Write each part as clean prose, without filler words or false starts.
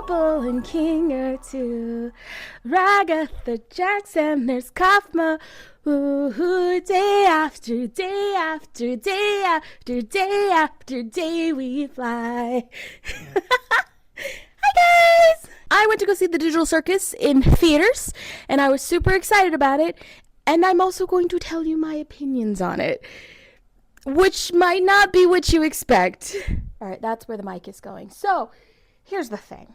Noble and King or two, Ragatha Jackson, there's Kaufma. Ooh, day after day after day after day after day we fly. Hi guys! I went to go see the Digital Circus in theaters, and I was super excited about it, and I'm also going to tell you my opinions on it, which might not be what you expect. Alright, that's where the mic is going. So, here's the thing.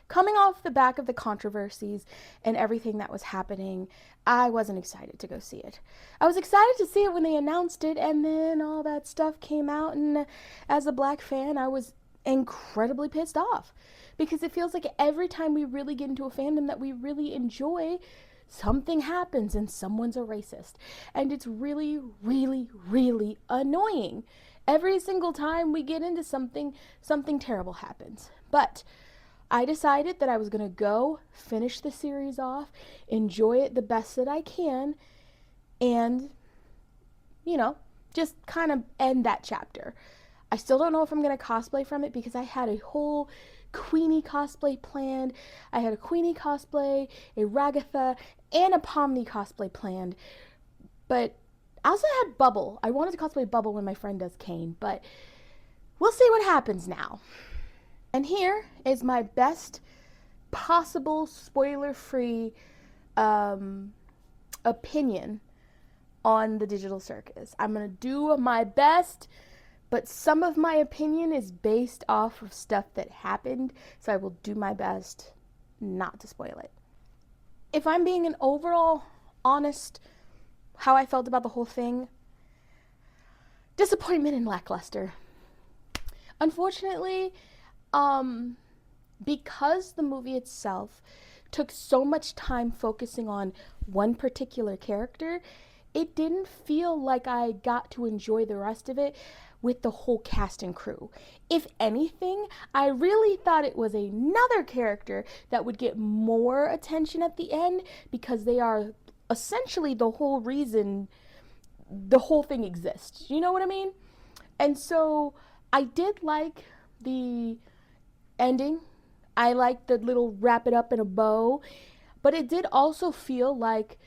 Coming off the back of the controversies and everything that was happening, I wasn't excited to go see it. I was excited to see it when they announced it, and then all that stuff came out, and as a black fan, I was incredibly pissed off. Because it feels like every time we really get into a fandom that we really enjoy, something happens and someone's a racist. And it's really, really, really annoying. Every single time we get into something terrible happens. But I decided that I was going to go finish the series off, enjoy it the best that I can, and, just kind of end that chapter. I still don't know if I'm going to cosplay from it because I had a whole Queenie cosplay planned. I had a Queenie cosplay, a Ragatha, and a Pomni cosplay planned. But I also had Bubble. I wanted to cosplay Bubble when my friend does Kane, but we'll see what happens now. And here is my best possible spoiler-free opinion on the Digital Circus. I'm going to do my best, but some of my opinion is based off of stuff that happened, so I will do my best not to spoil it. If I'm being an overall honest, how I felt about the whole thing, disappointment and lackluster. Unfortunately, because the movie itself took so much time focusing on one particular character, it didn't feel like I got to enjoy the rest of it with the whole cast and crew. If anything, I really thought it was another character that would get more attention at the end because they are essentially the whole reason the whole thing exists. You know what I mean? And so I did like the ending. I liked the little wrap it up in a bow, but it did also feel like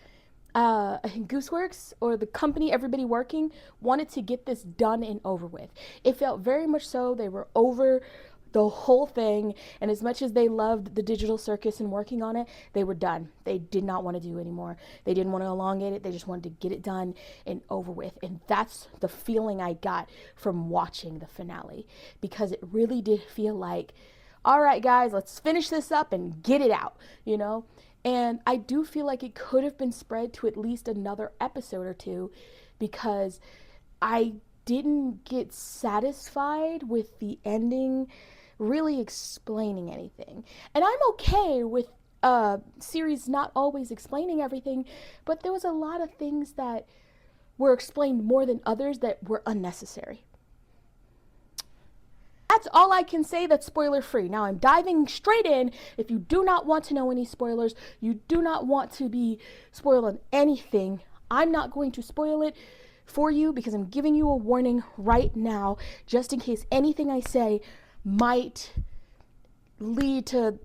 Gooseworks, or the company, everybody working, wanted to get this done and over with. It felt very much so they were over the whole thing, and as much as they loved the Digital Circus and working on it, they were done. They did not want to do anymore. They didn't want to elongate it. They just wanted to get it done and over with. And that's the feeling I got from watching the finale, because it really did feel like, all right, guys, let's finish this up and get it out, And I do feel like it could have been spread to at least another episode or two, because I didn't get satisfied with the ending really explaining anything. And I'm okay with series not always explaining everything, but there was a lot of things that were explained more than others that were unnecessary. That's all I can say that's spoiler free. Now I'm diving straight in. If you do not want to know any spoilers, you do not want to be spoiled on anything, I'm not going to spoil it for you, because I'm giving you a warning right now, just in case anything I say might lead to...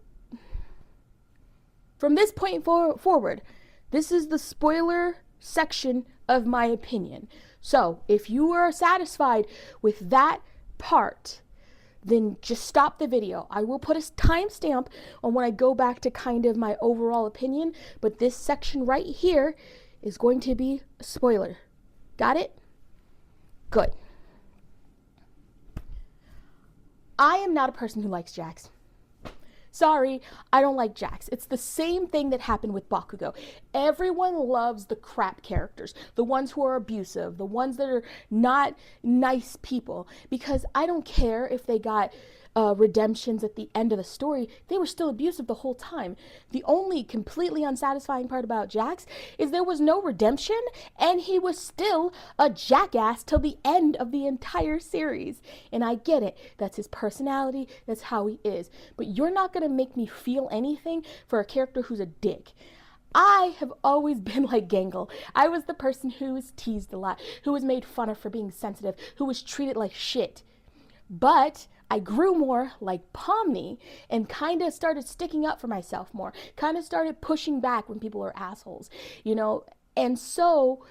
From this point forward, this is the spoiler section of my opinion. So if you are satisfied with that part, then just stop the video. I will put a timestamp on when I go back to kind of my overall opinion, but this section right here is going to be a spoiler. Got it? Good. I am not a person who likes Jax. Sorry, I don't like Jax. It's the same thing that happened with Bakugo. Everyone loves the crap characters, the ones who are abusive, the ones that are not nice people, because I don't care if they got redemptions at the end of the story, they were still abusive the whole time. The only completely unsatisfying part about Jax is there was no redemption, and he was still a jackass till the end of the entire series. And I get it. That's his personality. That's how he is. But you're not going to make me feel anything for a character who's a dick. I have always been like Gangle. I was the person who was teased a lot, who was made fun of for being sensitive, who was treated like shit. But I grew more like Pomni and kind of started sticking up for myself more, kind of started pushing back when people are assholes, you know? And so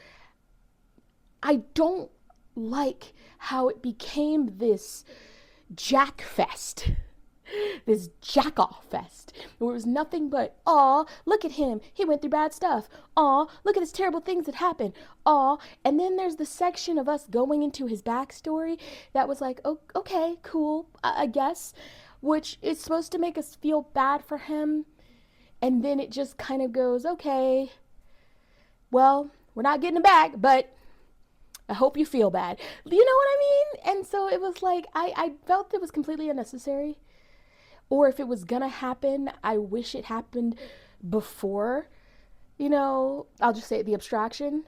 I don't like how it became this Jack fest, this jack off fest, where it was nothing but, aw, look at him, he went through bad stuff, aw, look at his terrible things that happened, aw. And then there's the section of us going into his backstory that was like, oh, okay, cool, I guess, which is supposed to make us feel bad for him. And then it just kind of goes, okay, well, we're not getting it back, but I hope you feel bad. You know what I mean? And so it was like, I felt it was completely unnecessary. Or if it was gonna happen, I wish it happened before, you know, I'll just say it, the abstraction.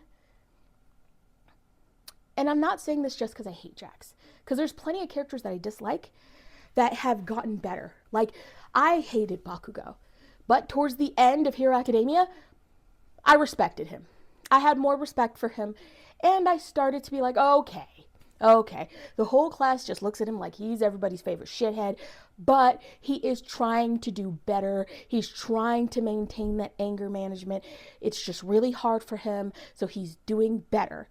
And I'm not saying this just because I hate Jax, because there's plenty of characters that I dislike that have gotten better. Like, I hated Bakugo, but towards the end of Hero Academia, I respected him. I had more respect for him, and I started to be like, okay. The whole class just looks at him like he's everybody's favorite shithead, but he is trying to do better. He's trying to maintain that anger management. It's just really hard for him, so he's doing better.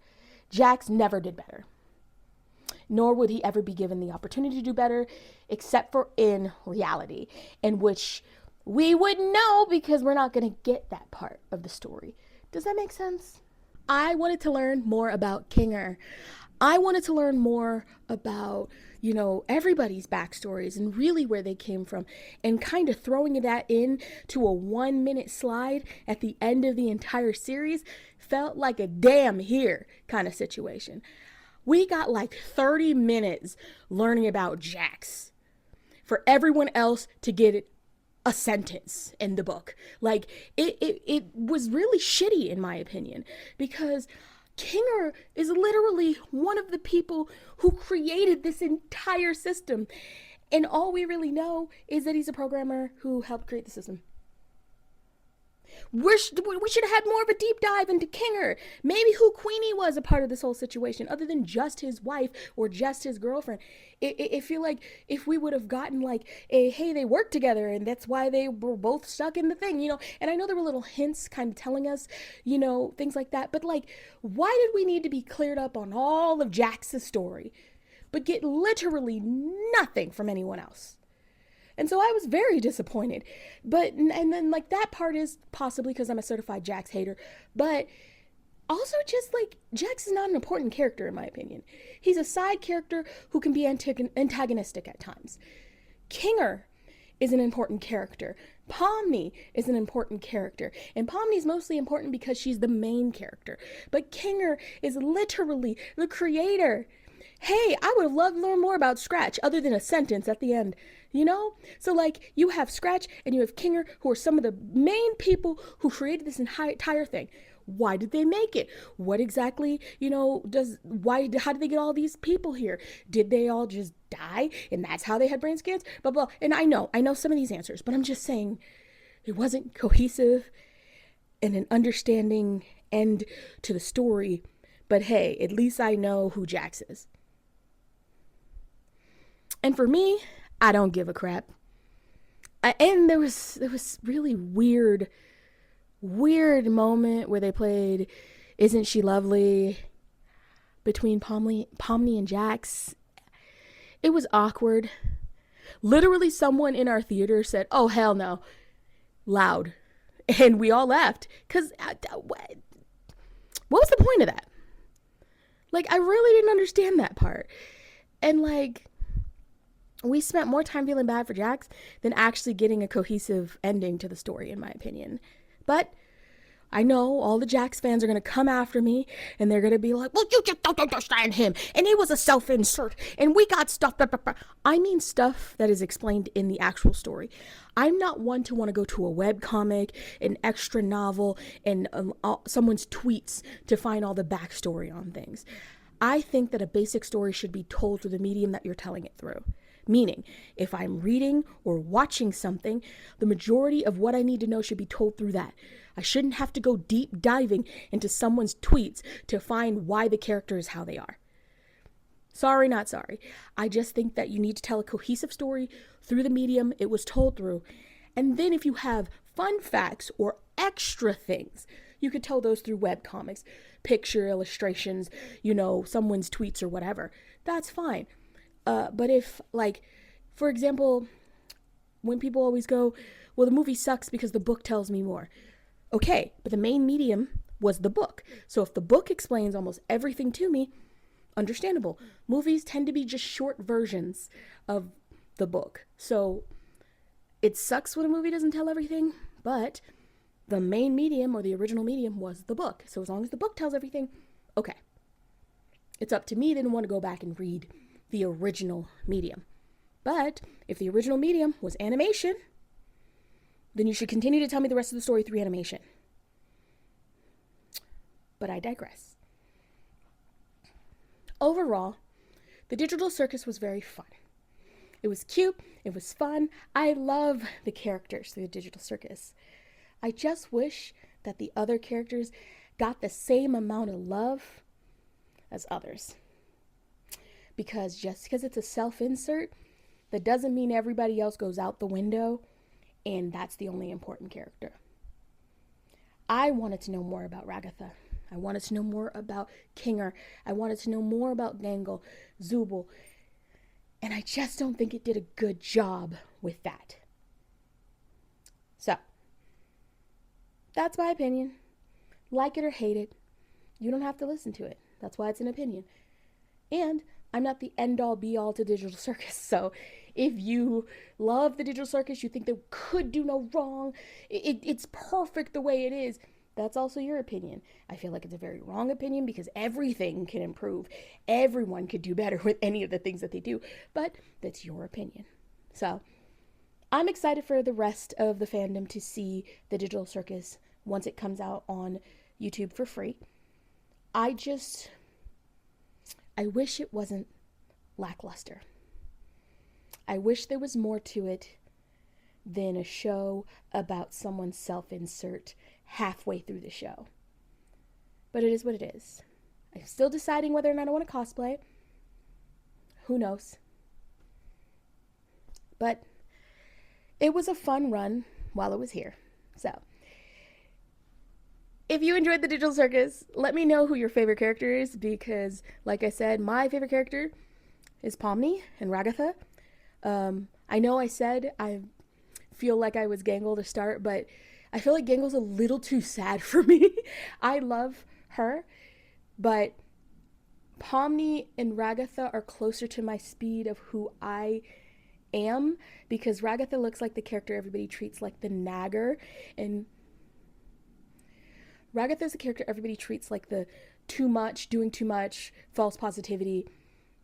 Jax never did better, nor would he ever be given the opportunity to do better, except for in reality, in which we wouldn't know because we're not going to get that part of the story. Does that make sense? I wanted to learn more about Kinger. I wanted to learn more about, you know, everybody's backstories and really where they came from, and kind of throwing that in to a 1-minute slide at the end of the entire series felt like a damn here kind of situation. We got like 30 minutes learning about Jax for everyone else to get it a sentence in the book. Like, it was really shitty in my opinion, because Kinger is literally one of the people who created this entire system, and all we really know is that he's a programmer who helped create the system. We should have had more of a deep dive into Kinger. Maybe who Queenie was a part of this whole situation, other than just his wife or just his girlfriend. I feel like if we would have gotten like hey, they worked together and that's why they were both stuck in the thing, you know. And I know there were little hints kind of telling us, you know, things like that. But like, why did we need to be cleared up on all of Jax's story, but get literally nothing from anyone else? And so I was very disappointed. But, and then like that part is possibly because I'm a certified Jax hater, but also just like Jax is not an important character in my opinion. He's a side character who can be antagonistic at times. Kinger is an important character. Pomni is an important character. And Pomni's mostly important because she's the main character. But Kinger is literally the creator. Hey, I would have loved to learn more about Scratch other than a sentence at the end, you know? So like, you have Scratch and you have Kinger, who are some of the main people who created this entire thing. Why did they make it? What exactly, you know, how did they get all these people here? Did they all just die and that's how they had brain scans? Blah, blah. And I know some of these answers, but I'm just saying it wasn't cohesive and an understanding end to the story. But hey, at least I know who Jax is. And for me, I don't give a crap. And there was really weird moment where they played Isn't She Lovely between Pomni and Jax. It was awkward. Literally someone in our theater said, "Oh, hell no," loud. And we all laughed. Because what was the point of that? Like, I really didn't understand that part. And like, we spent more time feeling bad for Jax than actually getting a cohesive ending to the story, in my opinion. But I know all the Jax fans are going to come after me and they're going to be like, well, you just don't understand him. And he was a self-insert and we got stuff. Blah, blah, blah. I mean stuff that is explained in the actual story. I'm not one to want to go to a webcomic, an extra novel, and someone's tweets to find all the backstory on things. I think that a basic story should be told through the medium that you're telling it through. Meaning, if I'm reading or watching something, the majority of what I need to know should be told through that. I shouldn't have to go deep diving into someone's tweets to find why the character is how they are. Sorry, not sorry. I just think that you need to tell a cohesive story through the medium it was told through. And then if you have fun facts or extra things, you could tell those through webcomics, picture illustrations, someone's tweets or whatever. That's fine. But if, like, for example, when people always go, well, the movie sucks because the book tells me more. Okay, but the main medium was the book. So if the book explains almost everything to me, understandable. Movies tend to be just short versions of the book. So it sucks when a movie doesn't tell everything, but the main medium or the original medium was the book. So as long as the book tells everything, okay. It's up to me then to want to go back and read the original medium. But if the original medium was animation, then you should continue to tell me the rest of the story through animation. But I digress. Overall, the Digital Circus was very fun. It was cute. It was fun. I love the characters through the Digital Circus. I just wish that the other characters got the same amount of love as others. Because just because it's a self-insert, that doesn't mean everybody else goes out the window and that's the only important character. I wanted to know more about Ragatha. I wanted to know more about Kinger. I wanted to know more about Gangle, Zubul. And I just don't think it did a good job with that. So, that's my opinion. Like it or hate it, you don't have to listen to it. That's why it's an opinion. And I'm not the end-all be-all to Digital Circus. So if you love the Digital Circus, you think they could do no wrong, it's perfect the way it is, that's also your opinion. I feel like it's a very wrong opinion because everything can improve. Everyone could do better with any of the things that they do. But that's your opinion. So I'm excited for the rest of the fandom to see the Digital Circus once it comes out on YouTube for free. I wish it wasn't lackluster. I wish there was more to it than a show about someone's self-insert halfway through the show. But it is what it is. I'm still deciding whether or not I want to cosplay. Who knows? But it was a fun run while it was here. So, if you enjoyed the Digital Circus, let me know who your favorite character is because, like I said, my favorite character is Pomni and Ragatha. I know I said I feel like I was Gangle to start, but I feel like Gangle's a little too sad for me. I love her, but Pomni and Ragatha are closer to my speed of who I am because Ragatha looks like the character everybody treats like the nagger, and Ragatha is a character everybody treats like the too much, doing too much, false positivity,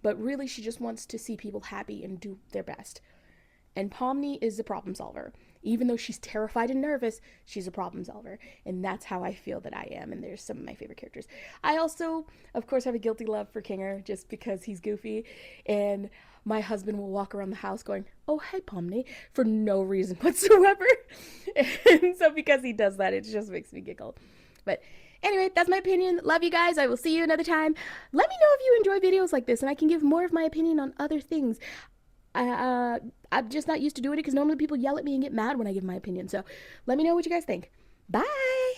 but really she just wants to see people happy and do their best. And Pomni is a problem solver. Even though she's terrified and nervous, she's a problem solver. And that's how I feel that I am, and there's some of my favorite characters. I also, of course, have a guilty love for Kinger just because he's goofy, and my husband will walk around the house going, "Oh, hey, Pomni," for no reason whatsoever. And so because he does that, it just makes me giggle. But anyway, that's my opinion. Love you guys. I will see you another time. Let me know if you enjoy videos like this, and I can give more of my opinion on other things. I'm just not used to doing it because normally people yell at me and get mad when I give my opinion. So let me know what you guys think. Bye!